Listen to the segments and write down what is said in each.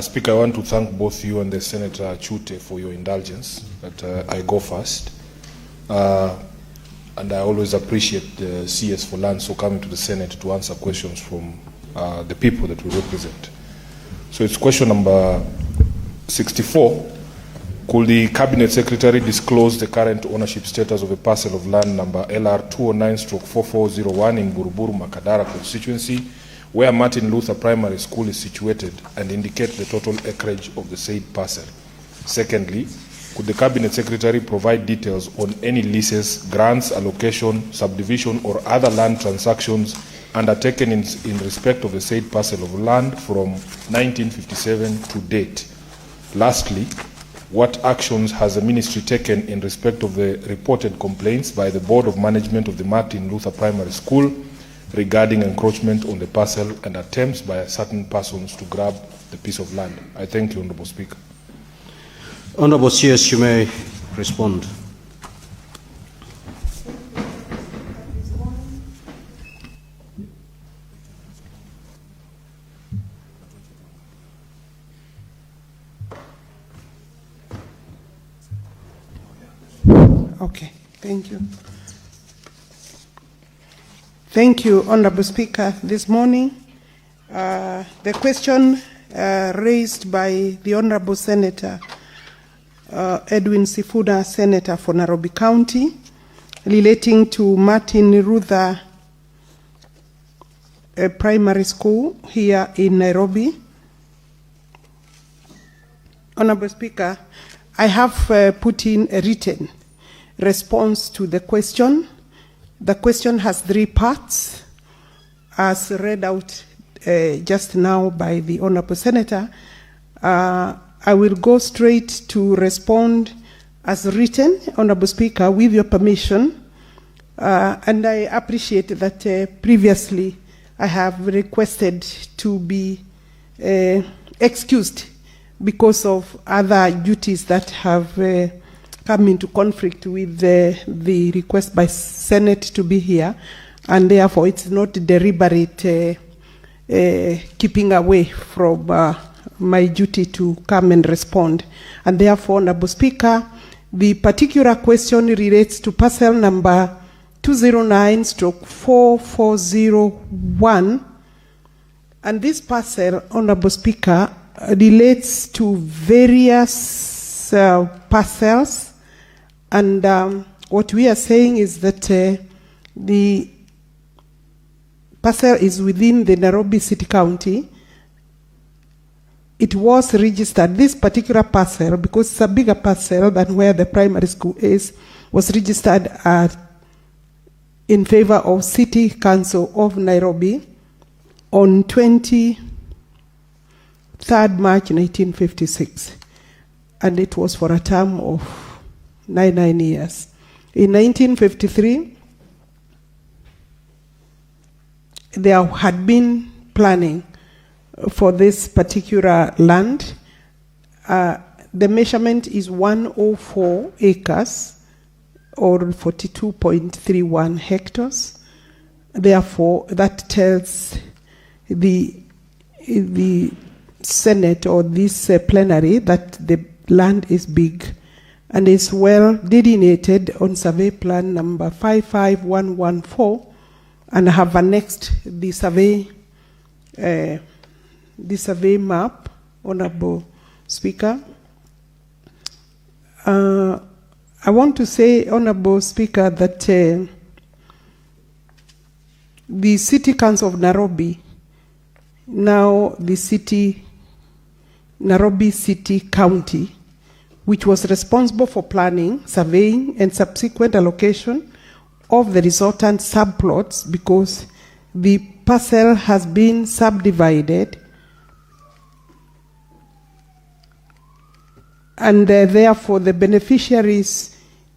Speaker, I want to thank both you and the Senator Chute for your indulgence that I go first. And I always appreciate the CS for Lands for coming to the Senate to answer questions from the people that we represent. So it's question number 64. Could the Cabinet Secretary disclose the current ownership status of a parcel of land number LR 209/4401 in Buruburu, Makadara constituency, where Martin Luther Primary School is situated, and indicate the total acreage of the said parcel? Secondly, could the Cabinet Secretary provide details on any leases, grants, allocation, subdivision, or other land transactions undertaken in respect of the said parcel of land from 1957 to date? Lastly, what actions has the Ministry taken in respect of the reported complaints by the Board of Management of the Martin Luther Primary School regarding encroachment on the parcel and attempts by certain persons to grab the piece of land? I thank you, Honourable Speaker. Honourable CS, you may respond. Okay, thank you. Thank you, Honourable Speaker. This morning, the question raised by the Honourable Senator Edwin Sifuna, Senator for Nairobi County, relating to Martin Luther Primary School here in Nairobi. Honourable Speaker, I have put in a written response to the question. The question has 3 parts, as read out just now by the Honourable Senator. I will go straight to respond as written, Honourable Speaker, with your permission. And I appreciate that previously I have requested to be excused because of other duties that have come into conflict with the request by Senate to be here, and therefore it's not deliberate keeping away from my duty to come and respond. And therefore, Honourable Speaker, the particular question relates to parcel number 209/4401, and this parcel, Honourable Speaker, relates to various parcels. And what we are saying is that the parcel is within the Nairobi City County. It was registered, this particular parcel, because it's a bigger parcel than where the primary school is, was registered in favor of City Council of Nairobi on 23rd March 1956. And it was for a term of 9 years. In 1953, there had been planning for this particular land. The measurement is 104 acres or 42.31 hectares. Therefore, that tells the Senate or this plenary that the land is big and is well delineated on survey plan number 55114, and I have annexed the survey map, Honourable Speaker. I want to say, Honourable Speaker, that the City Council of Nairobi, now the Nairobi City County, which was responsible for planning, surveying, and subsequent allocation of the resultant subplots, because the parcel has been subdivided, and therefore the beneficiaries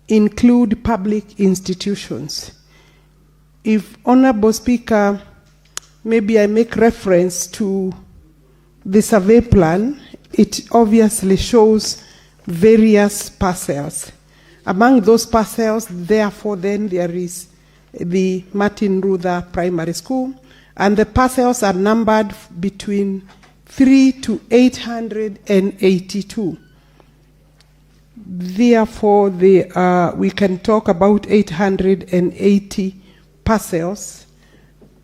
include public institutions. If, Honourable Speaker, maybe I make reference to the survey plan, it obviously shows various parcels. Among those parcels, therefore, then there is the Martin Luther Primary School, and the parcels are numbered between 3 to 882. Therefore, we can talk about 880 parcels,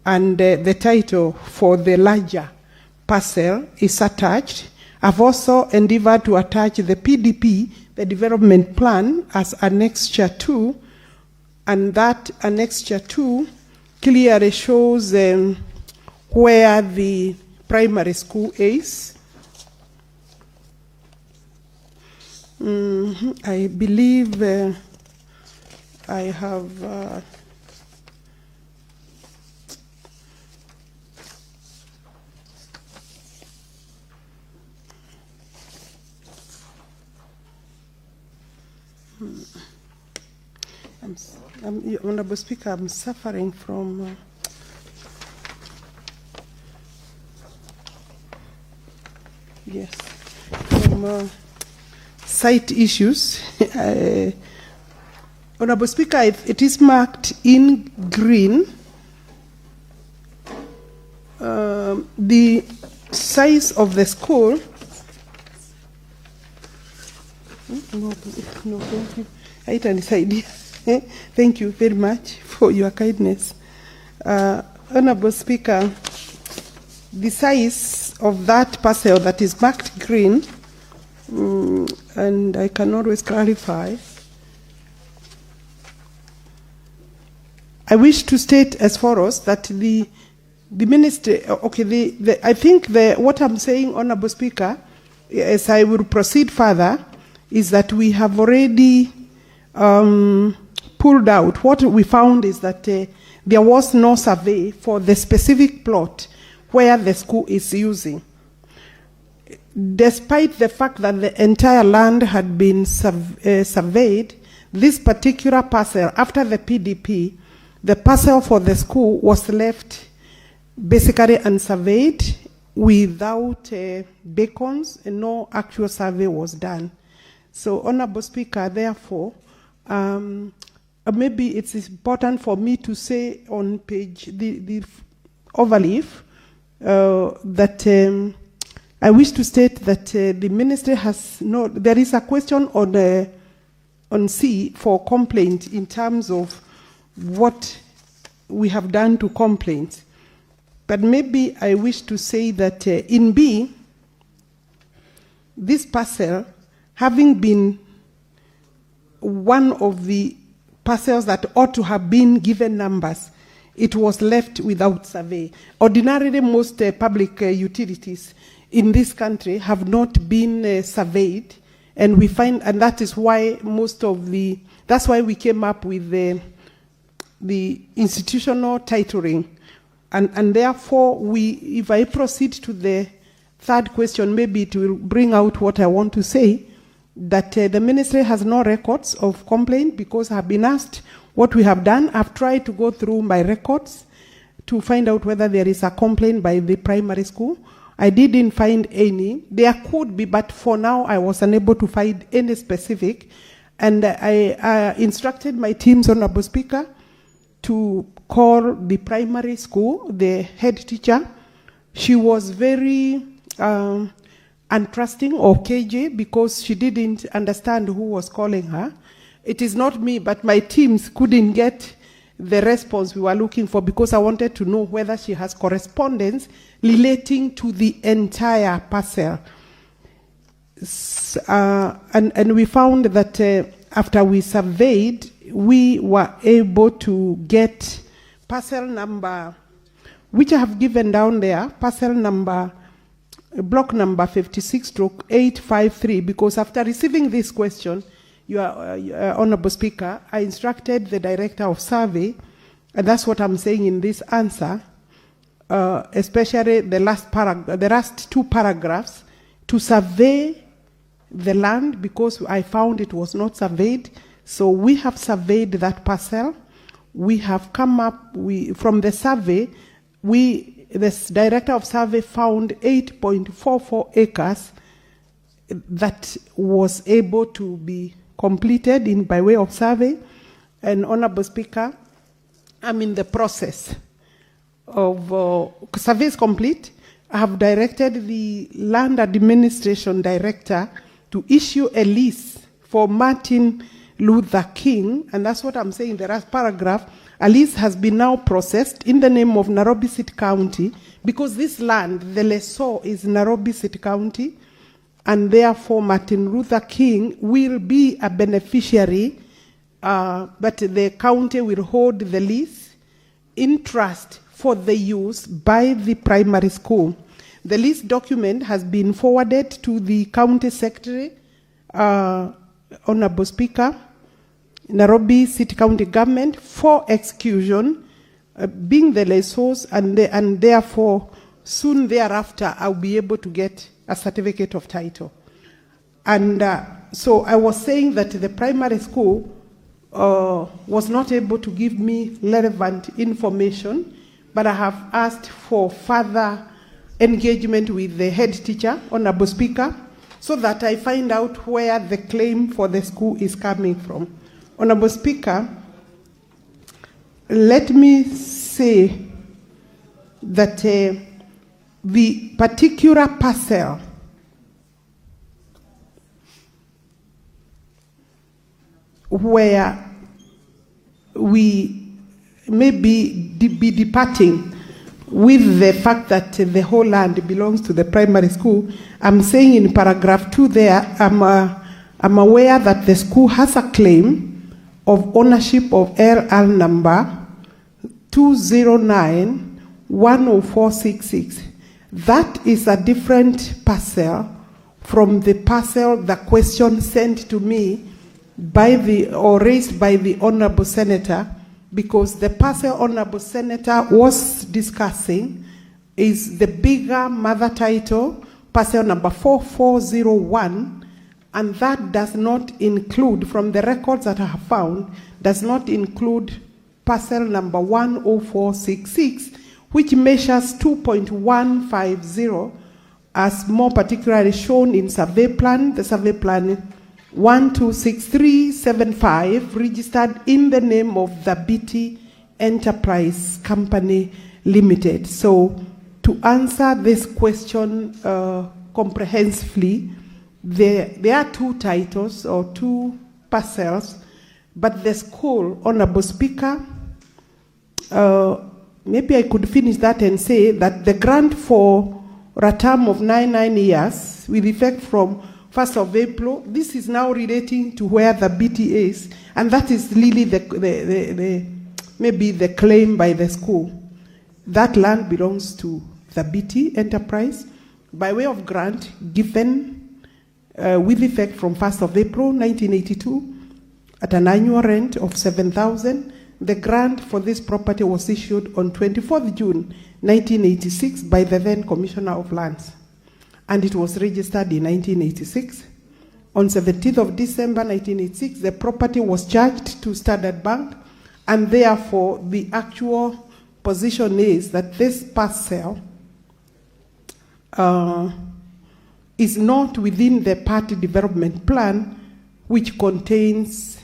and the title for the larger parcel is attached. I've also endeavored to attach the PDP, the development plan, as Annexure 2, and that Annexure 2 clearly shows where the primary school is. I believe I have Honorable Speaker, I'm suffering from from site issues. Honorable Speaker, it is marked in green. The size of the school. No, thank you. Thank you very much for your kindness. Honorable Speaker, the size of that parcel that is marked green, and I can always clarify, I wish to state as follows that the ministry, I think what I'm saying, Honorable Speaker, as I will proceed further, is that we have already pulled out. What we found is that there was no survey for the specific plot where the school is using. Despite the fact that the entire land had been surveyed, this particular parcel, after the PDP, the parcel for the school was left basically unsurveyed without beacons, and no actual survey was done. So, Honorable Speaker, therefore, maybe it's important for me to say on page, the overleaf, that I wish to state that the ministry has no, there is a question on C for complaint in terms of what we have done to complaints. But maybe I wish to say that in B, this parcel, having been one of the parcels that ought to have been given numbers, it was left without survey. Ordinarily, most public utilities in this country have not been surveyed, and we find, and that is why that's why we came up with the institutional titling, and therefore if I proceed to the third question, maybe it will bring out what I want to say, that the ministry has no records of complaint, because I have been asked what we have done. I've tried to go through my records to find out whether there is a complaint by the primary school. I didn't find any. There could be, but for now I was unable to find any specific. And I instructed my teams, Honorable Speaker, to call the primary school, the head teacher. She was very untrusting of KJ because she didn't understand who was calling her. It is not me, but my teams couldn't get the response we were looking for, because I wanted to know whether she has correspondence relating to the entire parcel. And we found that after we surveyed, we were able to get parcel number, which I have given down there, parcel number, block number 56/853, because after receiving this question, Your Honorable Speaker, I instructed the Director of Survey, and that's what I'm saying in this answer, especially the last two paragraphs, to survey the land, because I found it was not surveyed. So we have surveyed that parcel. We have come up, from the survey, the Director of Survey found 8.44 acres that was able to be completed by way of survey. And Honorable Speaker, I'm in the process of survey is complete. I have directed the Land Administration Director to issue a lease for Martin Luther King, and that's what I'm saying in the last paragraph. A lease has been now processed in the name of Nairobi City County because this land, the lessor, is Nairobi City County, and therefore Martin Luther King will be a beneficiary, but the county will hold the lease in trust for the use by the primary school. The lease document has been forwarded to the county secretary, Honorable Speaker, Nairobi City County Government for execution, being the lessors, and therefore soon thereafter I'll be able to get a certificate of title. And so I was saying that the primary school was not able to give me relevant information, but I have asked for further engagement with the head teacher, Honorable Speaker, so that I find out where the claim for the school is coming from. Honorable Speaker, let me say that the particular parcel where we may be departing with the fact that the whole land belongs to the primary school, I'm saying in paragraph 2 there, I'm aware that the school has a claim of ownership of LR number 209-10466. That is a different parcel from the parcel, the question sent to me by raised by the Honorable Senator, because the parcel Honorable Senator was discussing is the bigger mother title, parcel number 4401, and that does not include, from the records that I have found, does not include parcel number 10466, which measures 2.150, as more particularly shown in survey plan, the survey plan 126375, registered in the name of the BT Enterprise Company Limited. So to answer this question comprehensively, there are two titles or two parcels, but the school, Honorable Speaker, maybe I could finish that and say that the grant for a term of 99 years with effect from 1st of April, this is now relating to where the BT is, and that is really maybe the claim by the school. That land belongs to the BT Enterprise by way of grant given with effect from 1st of April 1982 at an annual rent of 7,000. The grant for this property was issued on 24th June 1986 by the then Commissioner of Lands, and it was registered in 1986. On 17th of December 1986, the property was charged to Standard Bank, and therefore the actual position is that this parcel is not within the party development plan, which contains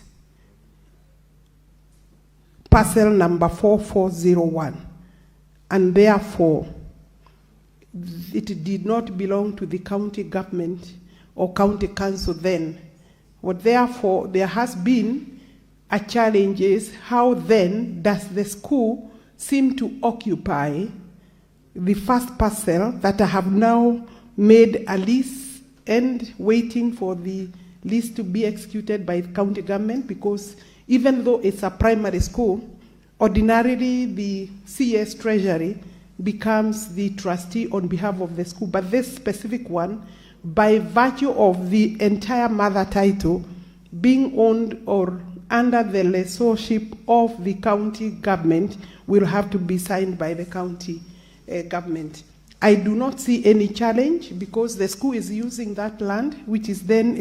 parcel number 4401, and therefore it did not belong to the county government or county council then. What therefore there has been a challenge is how then does the school seem to occupy the first parcel that I have now made a lease and waiting for the lease to be executed by the county government, because even though it's a primary school, ordinarily the CS Treasury becomes the trustee on behalf of the school. But this specific one, by virtue of the entire mother title being owned or under the lessorship of the county government, will have to be signed by the county government. I do not see any challenge because the school is using that land, which is then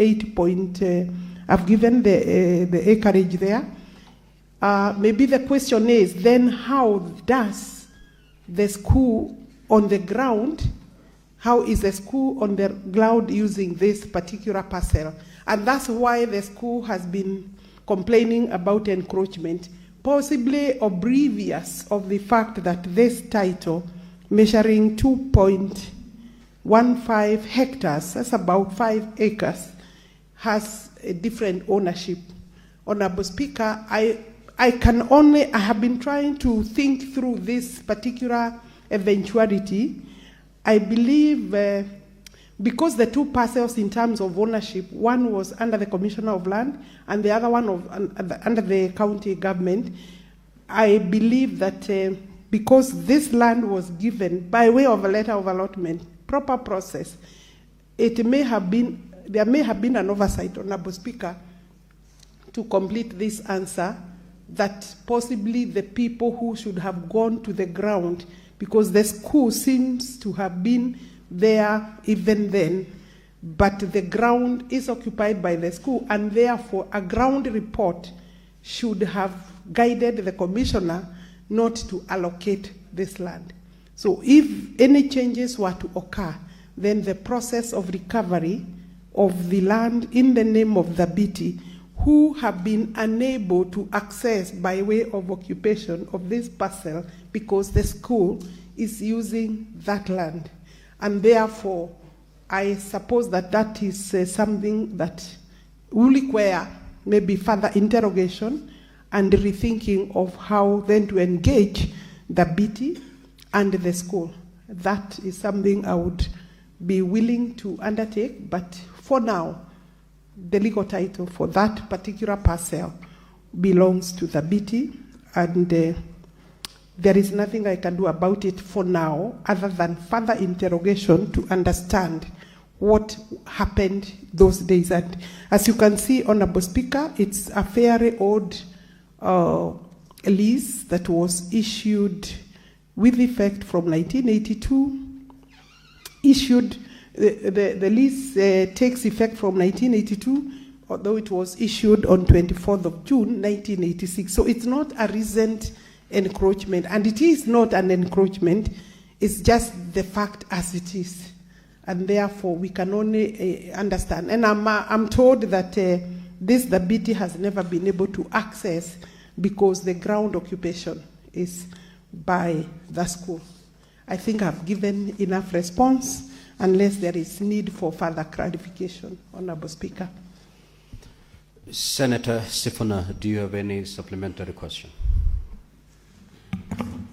I've given the acreage there. Maybe the question is then how does the school on the ground, how is the school on the ground using this particular parcel? And that's why the school has been complaining about encroachment, possibly oblivious of the fact that this title, measuring 2.150 15 hectares, that's about 5 acres, has a different ownership. Honorable Speaker, I have been trying to think through this particular eventuality. I believe because the 2 parcels in terms of ownership, one was under the Commissioner of Land and the other one under the county government, I believe that because this land was given by way of a letter of allotment, proper process, there may have been an oversight, Honorable Speaker, to complete this answer, that possibly the people who should have gone to the ground, because the school seems to have been there even then, but the ground is occupied by the school, and therefore a ground report should have guided the commissioner not to allocate this land. So if any changes were to occur, then the process of recovery of the land in the name of the BT, who have been unable to access by way of occupation of this parcel because the school is using that land. And therefore, I suppose that that is something that will require maybe further interrogation and rethinking of how then to engage the BT and the school. That is something I would be willing to undertake, but for now, the legal title for that particular parcel belongs to the BT, and there is nothing I can do about it for now other than further interrogation to understand what happened those days. And as you can see, Honorable Speaker, it's a fairly old lease that was issued with effect from 1982. The lease takes effect from 1982, although it was issued on 24th of June, 1986. So it's not a recent encroachment, and it is not an encroachment, it's just the fact as it is. And therefore, we can only understand. And I'm told that the BT has never been able to access because the ground occupation is by the school. I think I've given enough response, unless there is need for further clarification, Honorable Speaker. Senator Sifuna, do you have any supplementary question?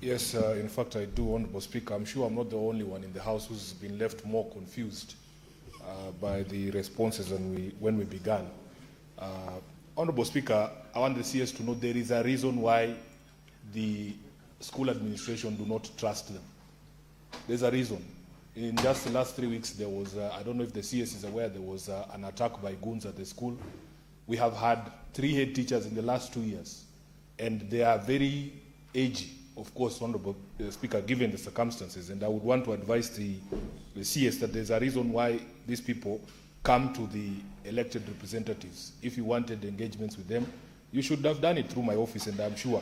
Yes, in fact I do, Honorable Speaker. I'm sure I'm not the only one in the House who's been left more confused by the responses when we began. Honorable Speaker, I want the CS to know there is a reason why the school administration do not trust them. There's a reason. In just the last 3 weeks, there was, I don't know if the CS is aware, there was an attack by goons at the school. We have had 3 head teachers in the last 2 years, and they are very aged, of course, Honorable Speaker, given the circumstances. And I would want to advise the CS that there's a reason why these people come to the elected representatives. If you wanted engagements with them, you should have done it through my office, and I'm sure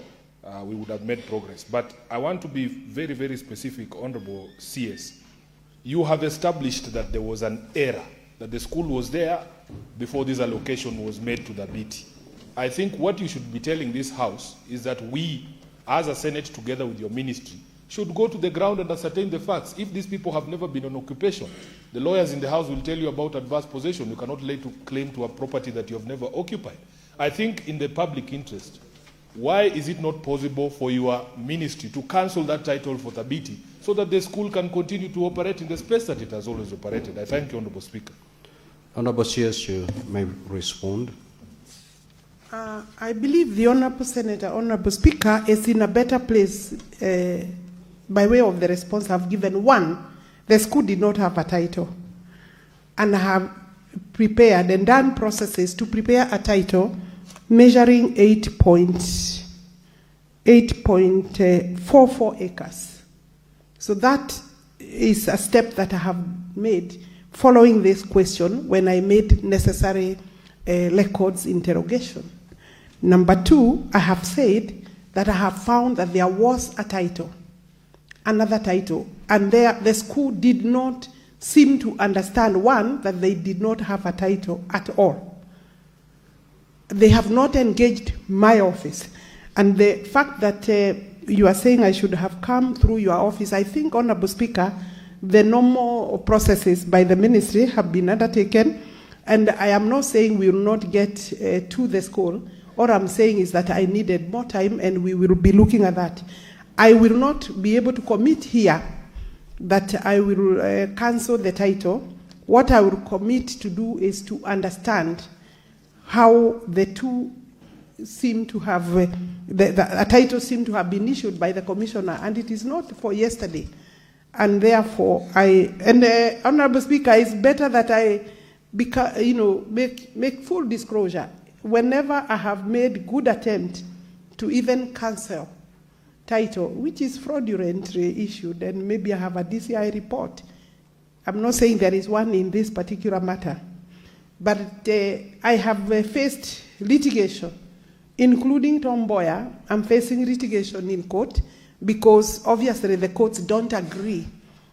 we would have made progress. But I want to be very, very specific, Honorable CS. You have established that there was an error, that the school was there before this allocation was made to the BT. I think what you should be telling this House is that we, as a Senate, together with your ministry, should go to the ground and ascertain the facts. If these people have never been on occupation, the lawyers in the House will tell you about adverse possession. You cannot lay claim to a property that you have never occupied. I think in the public interest, why is it not possible for your ministry to cancel that title for the BT so that the school can continue to operate in the space that it has always operated? I thank you, Honorable Speaker. Honorable CS, you may respond. I believe the Honorable Senator, Honorable Speaker, is in a better place by way of the response I've given. One, the school did not have a title, and have prepared and done processes to prepare a title measuring 8.44 acres. So that is a step that I have made following this question when I made necessary records interrogation. Number 2, I have said that I have found that there was a title, another title, and the school did not seem to understand, one, that they did not have a title at all. They have not engaged my office. And the fact that you are saying I should have come through your office, I think, Honorable Speaker, the normal processes by the ministry have been undertaken, and I am not saying we will not get to the school. All I'm saying is that I needed more time, and we will be looking at that. I will not be able to commit here that I will cancel the title. What I will commit to do is to understand how the two seem to have, the title seem to have been issued by the commissioner, and it is not for yesterday. And therefore, Honorable Speaker, it's better that I make full disclosure. Whenever I have made good attempt to even cancel title, which is fraudulently issued, and maybe I have a DCI report. I'm not saying there is one in this particular matter, but I have faced litigation, including Tom Mboya. I'm facing litigation in court because obviously the courts don't agree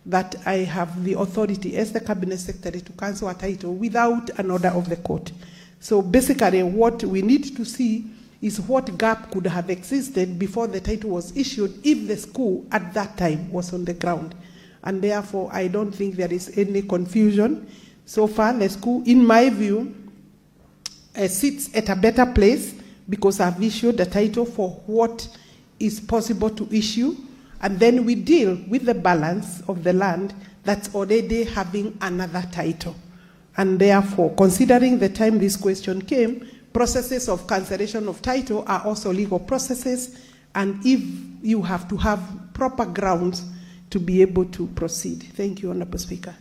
that I have the authority as the cabinet secretary to cancel a title without an order of the court. So basically what we need to see is what gap could have existed before the title was issued if the school at that time was on the ground. And therefore, I don't think there is any confusion. So far, the school, in my view, sits at a better place because I've issued the title for what is possible to issue, and then we deal with the balance of the land that's already having another title. And therefore, considering the time this question came, processes of cancellation of title are also legal processes, and if you have to have proper grounds to be able to proceed. Thank you, Honorable Speaker.